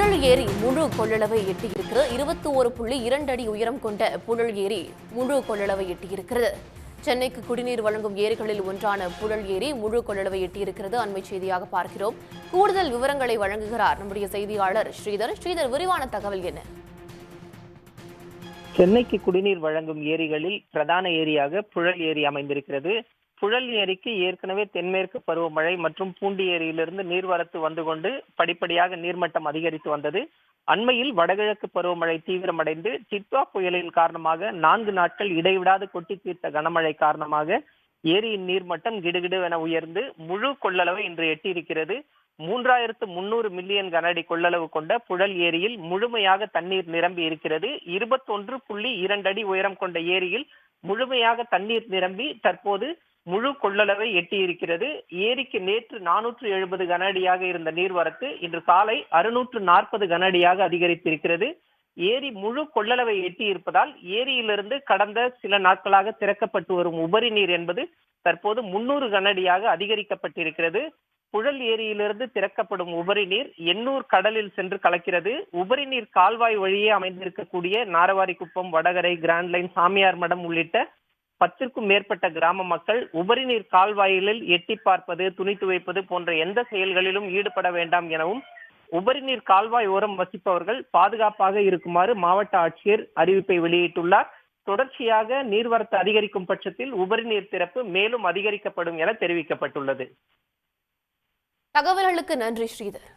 புழல் ஏரி முழு கொள்ளளவை எட்டியிருக்கிறது. 21.2 அடி உயரம் கொண்ட புழல் ஏரி முழு கொள்ளளவை எட்டியிருக்கிறது. சென்னைக்கு குடிநீர் வழங்கும் ஏரிகளில் ஒன்றான புழல் ஏரி முழு கொள்ளளவை எட்டியிருக்கிறது. அண்மை செய்தியாக பார்க்கிறோம். கூடுதல் விவரங்களை வழங்குகிறார் நம்முடைய செய்தியாளர் ஸ்ரீதர். ஸ்ரீதர், விரிவான தகவல் என்ன? சென்னைக்கு குடிநீர் வழங்கும் ஏரிகளில் பிரதான ஏரியாக புழல் ஏரி அமைந்திருக்கிறது. புழல் ஏரிக்கு ஏற்கனவே தென்மேற்கு பருவமழை மற்றும் பூண்டி ஏரியிலிருந்து நீர்வரத்து வந்து கொண்டு படிப்படியாக நீர்மட்டம் அதிகரித்து வந்தது. அண்மையில் வடகிழக்கு பருவமழை தீவிரமடைந்து டிட்வா புயலின் காரணமாக 4 நாட்கள் இடைவிடாது கொட்டி தீர்த்த கனமழை காரணமாக ஏரியின் நீர்மட்டம் கிடுகிடுவென உயர்ந்து முழு கொள்ளளவை இன்று எட்டியிருக்கிறது. 3300 மில்லியன் கனஅடி கொள்ளளவு கொண்ட புழல் ஏரியில் முழுமையாக தண்ணீர் நிரம்பி இருக்கிறது. 21.2 அடி உயரம் கொண்ட ஏரியில் முழுமையாக தண்ணீர் நிரம்பி தற்போது முழு கொள்ளளவை எட்டியிருக்கிறது. ஏரிக்கு நேற்று 470 கன அடியாக இருந்த நீர்வரத்து இன்று காலை 640 கன அடியாக அதிகரித்திருக்கிறது. ஏரி முழு கொள்ளளவை எட்டி இருப்பதால் ஏரியிலிருந்து கடந்த சில நாட்களாக திறக்கப்பட்டு வரும் உபரி நீர் என்பது தற்போது 300 கன அடியாக அதிகரிக்கப்பட்டிருக்கிறது. புழல் ஏரியிலிருந்து திறக்கப்படும் உபரி நீர் எண்ணூர் கடலில் சென்று கலக்கிறது. உபரி நீர் கால்வாய் வழியே அமைந்திருக்கக்கூடிய நாரவாரிக்குப்பம், வடகரை, கிராண்ட் லைன், சாமியார் மடம் உள்ளிட்ட 10க்கும் மேற்பட்ட கிராம மக்கள் உபரி நீர் கால்வாயிலில் எட்டி பார்ப்பது, துணி துவைப்பது போன்ற எந்த செயல்களிலும் ஈடுபட வேண்டாம் எனவும் உபரி நீர் கால்வாய் ஓரம் வசிப்பவர்கள் பாதுகாப்பாக இருக்குமாறு மாவட்ட ஆட்சியர் அறிவிப்பை வெளியிட்டுள்ளார். தொடர்ச்சியாக நீர்வரத்து அதிகரிக்கும் பட்சத்தில் உபரி நீர் திறப்பு மேலும் அதிகரிக்கப்படும் என தெரிவிக்கப்பட்டுள்ளது. தகவல்களுக்கு நன்றி ஸ்ரீதர்.